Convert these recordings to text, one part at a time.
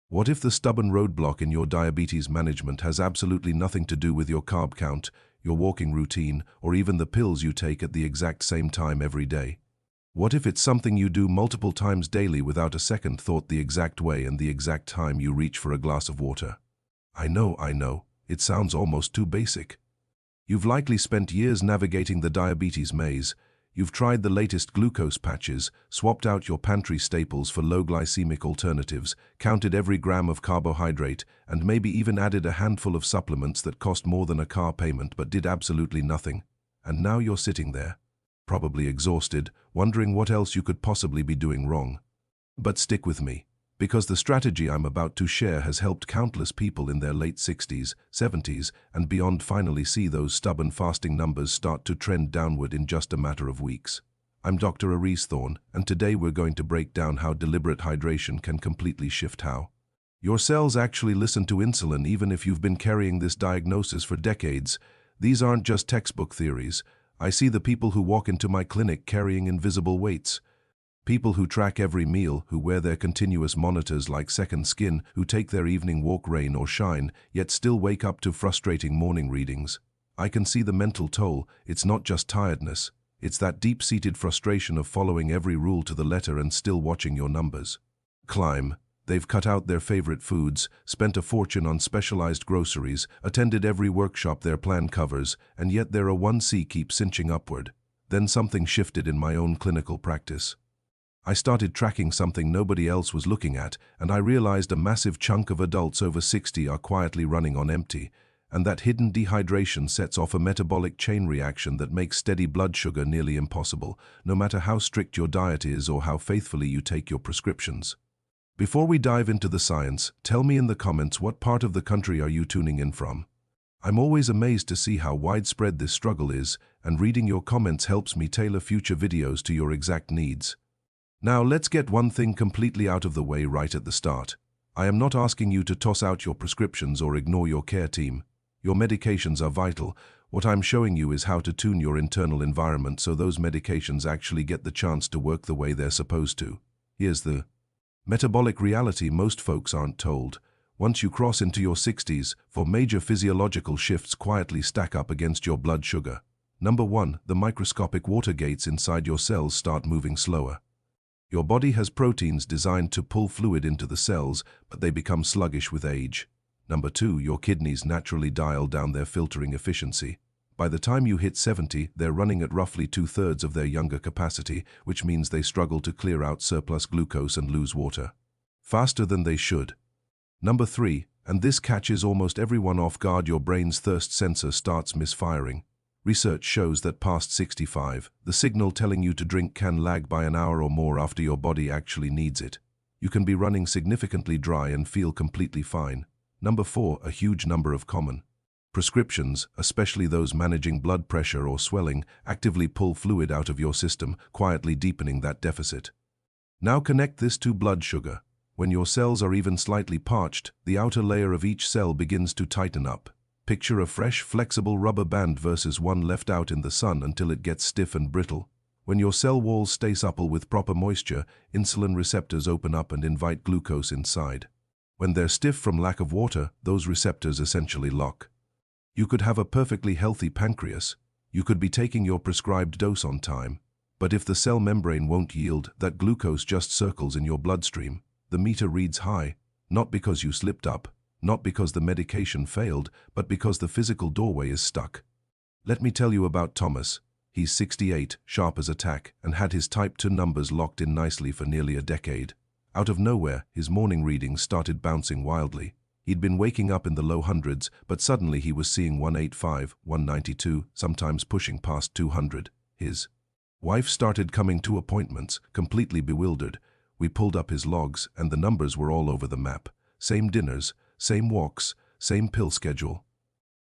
What if the stubborn roadblock in your diabetes management has absolutely nothing to do with your carb count, your walking routine, or even the pills you take at the exact same time every day? What if it's something you do multiple times daily without a second thought, the exact way and the exact time you reach for a glass of water? I know, it sounds almost too basic. You've likely spent years navigating the diabetes maze. You've tried the latest glucose patches, swapped out your pantry staples for low glycemic alternatives, counted every gram of carbohydrate, and maybe even added a handful of supplements that cost more than a car payment but did absolutely nothing. And now you're sitting there, probably exhausted, wondering what else you could possibly be doing wrong. But stick with me, because the strategy I'm about to share has helped countless people in their late 60s, 70s, and beyond finally see those stubborn fasting numbers start to trend downward in just a matter of weeks. I'm Dr. Aries Thorne, and today we're going to break down how deliberate hydration can completely shift how your cells actually listen to insulin, even if you've been carrying this diagnosis for decades. These aren't just textbook theories. I see the people who walk into my clinic carrying invisible weights. People who track every meal, who wear their continuous monitors like second skin, who take their evening walk rain or shine, yet still wake up to frustrating morning readings. I can see the mental toll. It's not just tiredness. It's that deep-seated frustration of following every rule to the letter and still watching your numbers climb. They've cut out their favorite foods, spent a fortune on specialized groceries, attended every workshop their plan covers, and yet their A1C keeps cinching upward. Then something shifted in my own clinical practice. I started tracking something nobody else was looking at, and I realized a massive chunk of adults over 60 are quietly running on empty, and that hidden dehydration sets off a metabolic chain reaction that makes steady blood sugar nearly impossible, no matter how strict your diet is or how faithfully you take your prescriptions. Before we dive into the science, tell me in the comments, what part of the country are you tuning in from? I'm always amazed to see how widespread this struggle is, and reading your comments helps me tailor future videos to your exact needs. Now let's get one thing completely out of the way right at the start. I am not asking you to toss out your prescriptions or ignore your care team. Your medications are vital. What I'm showing you is how to tune your internal environment so those medications actually get the chance to work the way they're supposed to. Here's the metabolic reality most folks aren't told. Once you cross into your 60s, four major physiological shifts quietly stack up against your blood sugar. Number 1, the microscopic water gates inside your cells start moving slower. Your body has proteins designed to pull fluid into the cells, but they become sluggish with age. Number 2, your kidneys naturally dial down their filtering efficiency. By the time you hit 70, they're running at roughly 2/3 of their younger capacity, which means they struggle to clear out surplus glucose and lose water faster than they should. Number 3, and this catches almost everyone off guard, your brain's thirst sensor starts misfiring. Research shows that past 65, the signal telling you to drink can lag by an hour or more after your body actually needs it. You can be running significantly dry and feel completely fine. Number 4, a huge number of common prescriptions, especially those managing blood pressure or swelling, actively pull fluid out of your system, quietly deepening that deficit. Now connect this to blood sugar. When your cells are even slightly parched, the outer layer of each cell begins to tighten up. Picture a fresh, flexible rubber band versus one left out in the sun until it gets stiff and brittle. When your cell walls stay supple with proper moisture, insulin receptors open up and invite glucose inside. When they're stiff from lack of water, those receptors essentially lock. You could have a perfectly healthy pancreas. You could be taking your prescribed dose on time. But if the cell membrane won't yield, that glucose just circles in your bloodstream. The meter reads high, not because you slipped up, not because the medication failed, but because the physical doorway is stuck. Let me tell you about Thomas. He's 68, sharp as a tack, and had his type 2 numbers locked in nicely for nearly a decade. Out of nowhere, his morning readings started bouncing wildly. He'd been waking up in the low hundreds, but suddenly he was seeing 185, 192, sometimes pushing past 200. His wife started coming to appointments, completely bewildered. We pulled up his logs, and the numbers were all over the map. Same dinners, same walks, same pill schedule.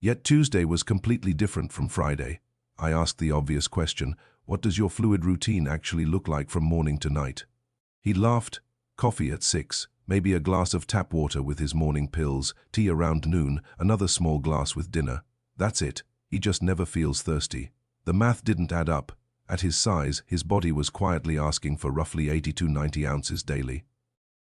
Yet Tuesday was completely different from Friday. I asked the obvious question, what does your fluid routine actually look like from morning to night? He laughed. Coffee at 6, maybe a glass of tap water with his morning pills, tea around noon, another small glass with dinner. That's it. He just never feels thirsty. The math didn't add up. At his size, his body was quietly asking for roughly 80 to 90 ounces daily.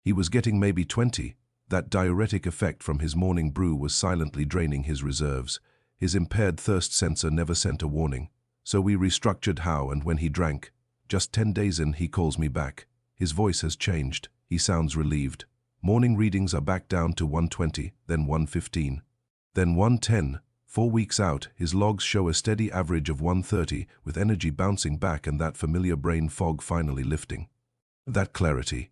He was getting maybe 20. That diuretic effect from his morning brew was silently draining his reserves. His impaired thirst sensor never sent a warning. So we restructured how and when he drank. Just 10 days in, he calls me back. His voice has changed. He sounds relieved. Morning readings are back down to 120, then 115, then 110. 4 weeks out, his logs show a steady average of 130, with energy bouncing back and that familiar brain fog finally lifting. That clarity.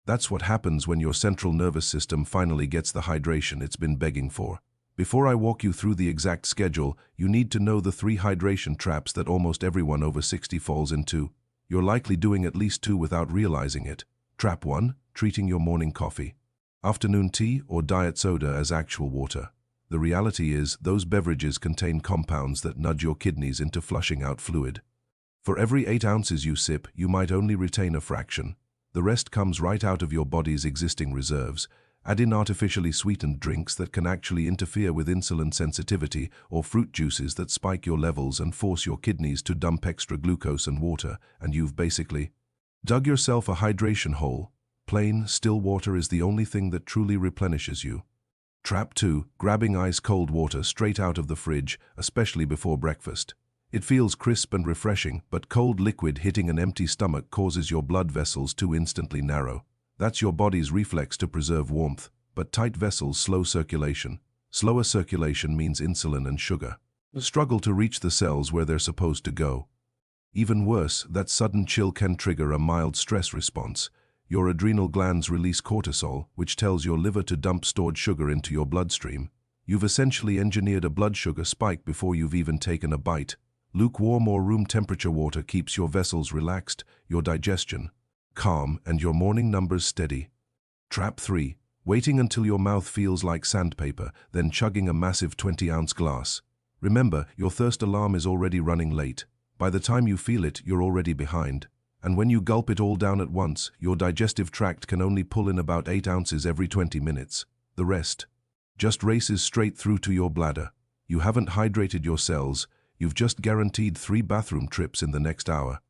That's what happens when your central nervous system finally gets the hydration it's been begging for. Before I walk you through the exact schedule, you need to know the 3 hydration traps that almost everyone over 60 falls into. You're likely doing at least 2 without realizing it. Trap 1, treating your morning coffee, afternoon tea, or diet soda as actual water. The reality is, those beverages contain compounds that nudge your kidneys into flushing out fluid. For every 8 ounces you sip, you might only retain a fraction. The rest comes right out of your body's existing reserves. Add in artificially sweetened drinks that can actually interfere with insulin sensitivity, or fruit juices that spike your levels and force your kidneys to dump extra glucose and water, and you've basically dug yourself a hydration hole. Plain, still water is the only thing that truly replenishes you. Trap 2, grabbing ice-cold water straight out of the fridge, especially before breakfast. It feels crisp and refreshing, but cold liquid hitting an empty stomach causes your blood vessels to instantly narrow. That's your body's reflex to preserve warmth, but tight vessels slow circulation. Slower circulation means insulin and sugar struggle to reach the cells where they're supposed to go. Even worse, that sudden chill can trigger a mild stress response. Your adrenal glands release cortisol, which tells your liver to dump stored sugar into your bloodstream. You've essentially engineered a blood sugar spike before you've even taken a bite. Lukewarm or room temperature water keeps your vessels relaxed, your digestion calm, and your morning numbers steady. Trap 3, waiting until your mouth feels like sandpaper, then chugging a massive 20-ounce glass. Remember, your thirst alarm is already running late. By the time you feel it, you're already behind. And when you gulp it all down at once, your digestive tract can only pull in about 8 ounces every 20 minutes. The rest just races straight through to your bladder. You haven't hydrated your cells, you've just guaranteed 3 bathroom trips in the next hour.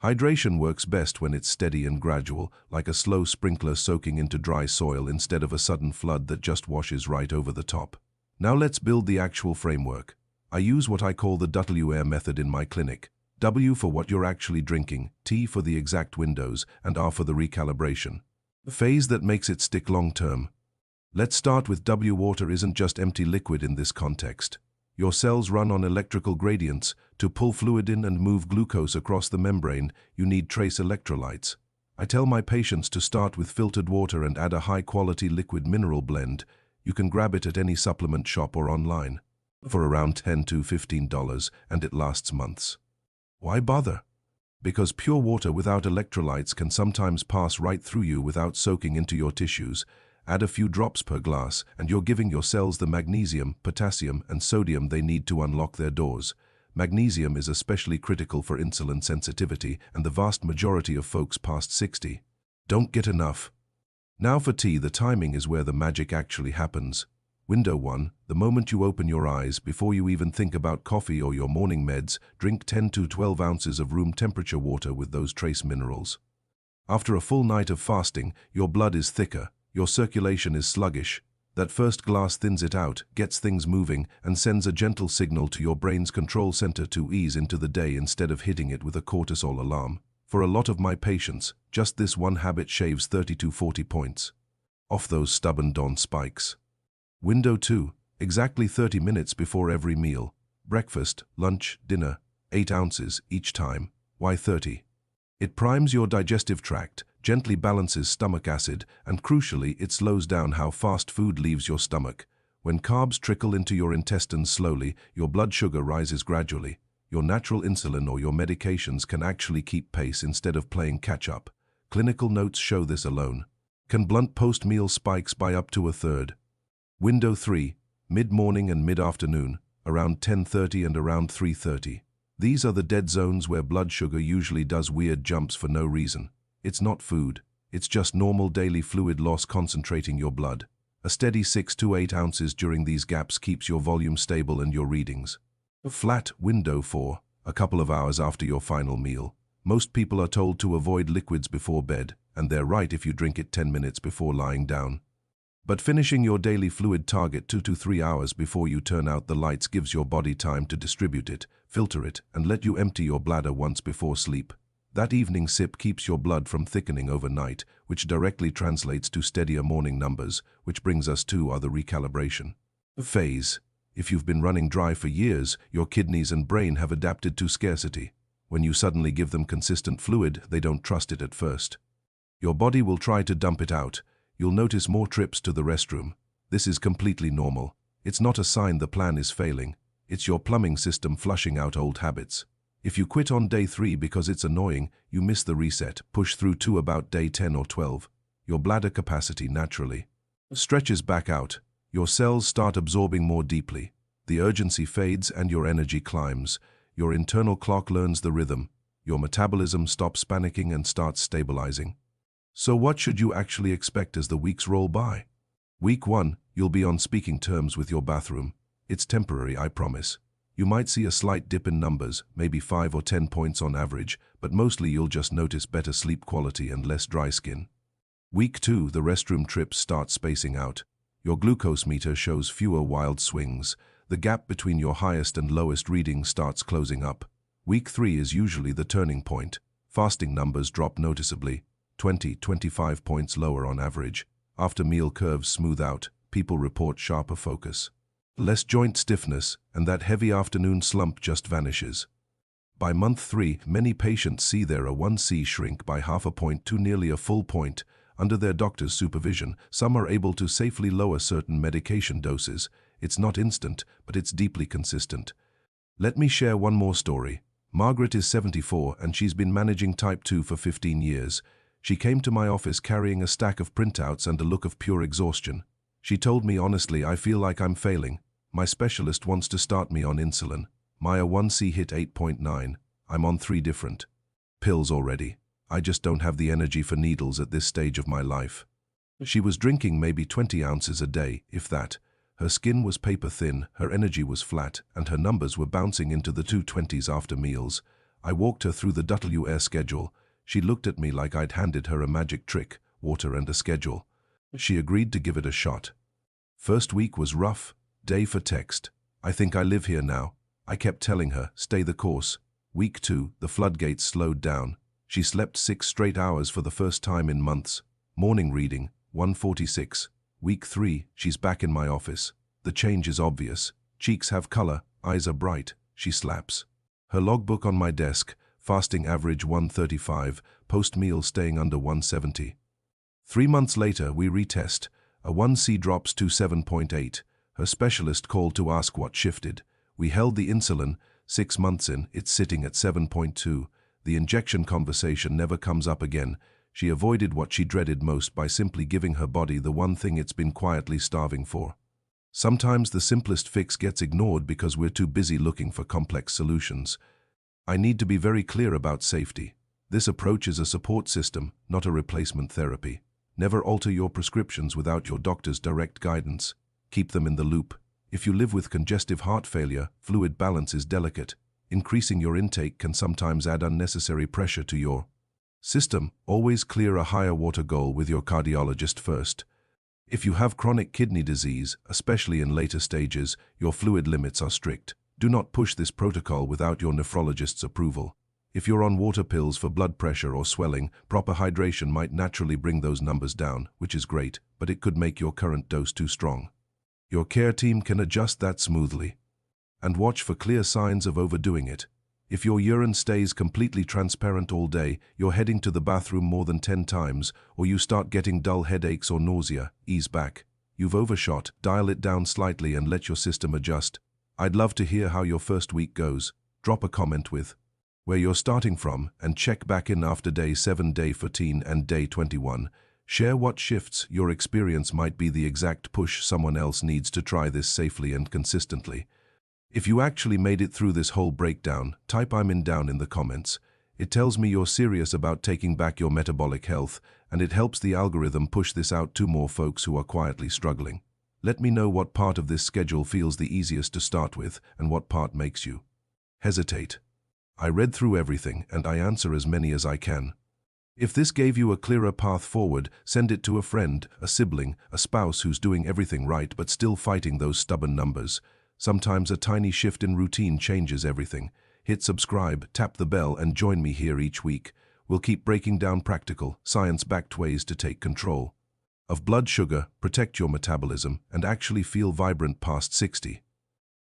Hydration works best when it's steady and gradual, like a slow sprinkler soaking into dry soil instead of a sudden flood that just washes right over the top. Now let's build the actual framework. I use what I call the WAIR method in my clinic. W for what you're actually drinking, T for the exact windows, and R for the recalibration. The phase that makes it stick long-term. Let's start with W. Water isn't just empty liquid in this context. Your cells run on electrical gradients. To pull fluid in and move glucose across the membrane, you need trace electrolytes. I tell my patients to start with filtered water and add a high-quality liquid mineral blend. You can grab it at any supplement shop or online for around $10 to $15, and it lasts months. Why bother? Because pure water without electrolytes can sometimes pass right through you without soaking into your tissues. Add a few drops per glass, and you're giving your cells the magnesium, potassium, and sodium they need to unlock their doors. Magnesium is especially critical for insulin sensitivity, and the vast majority of folks past 60 don't get enough. Now for tea, the timing is where the magic actually happens. Window 1, the moment you open your eyes, before you even think about coffee or your morning meds, drink 10 to 12 ounces of room temperature water with those trace minerals. After a full night of fasting, your blood is thicker, your circulation is sluggish. That first glass thins it out, gets things moving, and sends a gentle signal to your brain's control center to ease into the day instead of hitting it with a cortisol alarm. For a lot of my patients, just this one habit shaves 30 to 40 points off those stubborn dawn spikes. Window 2, exactly 30 minutes before every meal. Breakfast, lunch, dinner, 8 ounces each time. Why 30? It primes your digestive tract, gently balances stomach acid, and crucially, it slows down how fast food leaves your stomach. When carbs trickle into your intestines slowly, your blood sugar rises gradually. Your natural insulin or your medications can actually keep pace instead of playing catch-up. Clinical notes show this alone can blunt post-meal spikes by up to a third. Window 3, mid-morning and mid-afternoon, around 10:30 and around 3:30. These are the dead zones where blood sugar usually does weird jumps for no reason. It's not food, it's just normal daily fluid loss concentrating your blood. A steady 6 to 8 ounces during these gaps keeps your volume stable and your readings. Flat. Window 4, a couple of hours after your final meal. Most people are told to avoid liquids before bed, and they're right if you drink it 10 minutes before lying down. But finishing your daily fluid target 2 to 3 hours before you turn out the lights gives your body time to distribute it, filter it, and let you empty your bladder once before sleep. That evening sip keeps your blood from thickening overnight, which directly translates to steadier morning numbers, which brings us to the recalibration phase. If you've been running dry for years, your kidneys and brain have adapted to scarcity. When you suddenly give them consistent fluid, they don't trust it at first. Your body will try to dump it out. You'll notice more trips to the restroom. This is completely normal. It's not a sign the plan is failing. It's your plumbing system flushing out old habits. If you quit on day 3 because it's annoying, you miss the reset, push through to about day 10 or 12. Your bladder capacity naturally stretches back out. Your cells start absorbing more deeply. The urgency fades and your energy climbs. Your internal clock learns the rhythm. Your metabolism stops panicking and starts stabilizing. So what should you actually expect as the weeks roll by? Week 1, you'll be on speaking terms with your bathroom. It's temporary, I promise. You might see a slight dip in numbers, maybe 5 or 10 points on average, but mostly you'll just notice better sleep quality and less dry skin. Week 2, the restroom trips start spacing out. Your glucose meter shows fewer wild swings. The gap between your highest and lowest readings starts closing up. Week 3 is usually the turning point. Fasting numbers drop noticeably, 20-25 points lower on average. After meal curves smooth out, people report sharper focus. Less joint stiffness, and that heavy afternoon slump just vanishes. By month 3, many patients see their A1C shrink by half a point to nearly a full point. Under their doctor's supervision, some are able to safely lower certain medication doses. It's not instant, but it's deeply consistent. Let me share one more story. Margaret is 74 and she's been managing type 2 for 15 years. She came to my office carrying a stack of printouts and a look of pure exhaustion. She told me honestly, I feel like I'm failing. My specialist wants to start me on insulin. My A1C hit 8.9. I'm on 3 different pills already. I just don't have the energy for needles at this stage of my life. She was drinking maybe 20 ounces a day, if that. Her skin was paper thin, her energy was flat, and her numbers were bouncing into the 220s after meals. I walked her through the WR schedule. She looked at me like I'd handed her a magic trick, water and a schedule. She agreed to give it a shot. First week was rough, day for text. I think I live here now. I kept telling her, stay the course. Week 2, the floodgates slowed down. She slept 6 straight hours for the first time in months. Morning reading, 1:46. Week 3, she's back in my office. The change is obvious. Cheeks have color, eyes are bright. She slaps. Her logbook on my desk, fasting average 135, post-meal staying under 170. 3 months later, we retest. A1C drops to 7.8. Her specialist called to ask what shifted. We held the insulin. 6 months in, it's sitting at 7.2. The injection conversation never comes up again. She avoided what she dreaded most by simply giving her body the one thing it's been quietly starving for. Sometimes the simplest fix gets ignored because we're too busy looking for complex solutions. I need to be very clear about safety. This approach is a support system, not a replacement therapy. Never alter your prescriptions without your doctor's direct guidance. Keep them in the loop. If you live with congestive heart failure, fluid balance is delicate. Increasing your intake can sometimes add unnecessary pressure to your system. Always clear a higher water goal with your cardiologist first. If you have chronic kidney disease, especially in later stages, your fluid limits are strict. Do not push this protocol without your nephrologist's approval. If you're on water pills for blood pressure or swelling, proper hydration might naturally bring those numbers down, which is great, but it could make your current dose too strong. Your care team can adjust that smoothly. And watch for clear signs of overdoing it. If your urine stays completely transparent all day, you're heading to the bathroom more than 10 times, or you start getting dull headaches or nausea, ease back. You've overshot, dial it down slightly and let your system adjust. I'd love to hear how your first week goes. Drop a comment with where you're starting from and check back in after day 7, day 14 and day 21. Share what shifts your experience might be the exact push someone else needs to try this safely and consistently. If you actually made it through this whole breakdown, type I'm in down in the comments. It tells me you're serious about taking back your metabolic health, and it helps the algorithm push this out to more folks who are quietly struggling. Let me know what part of this schedule feels the easiest to start with and what part makes you hesitate. I read through everything and I answer as many as I can. If this gave you a clearer path forward, send it to a friend, a sibling, a spouse who's doing everything right but still fighting those stubborn numbers. Sometimes a tiny shift in routine changes everything. Hit subscribe, tap the bell, and join me here each week. We'll keep breaking down practical, science-backed ways to take control of blood sugar, protect your metabolism, and actually feel vibrant past 60.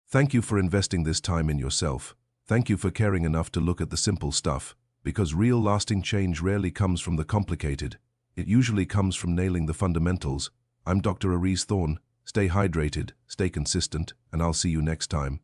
Thank you for investing this time in yourself. Thank you for caring enough to look at the simple stuff, because real lasting change rarely comes from the complicated. It usually comes from nailing the fundamentals. I'm Dr. Aries Thorne. Stay hydrated, stay consistent, and I'll see you next time.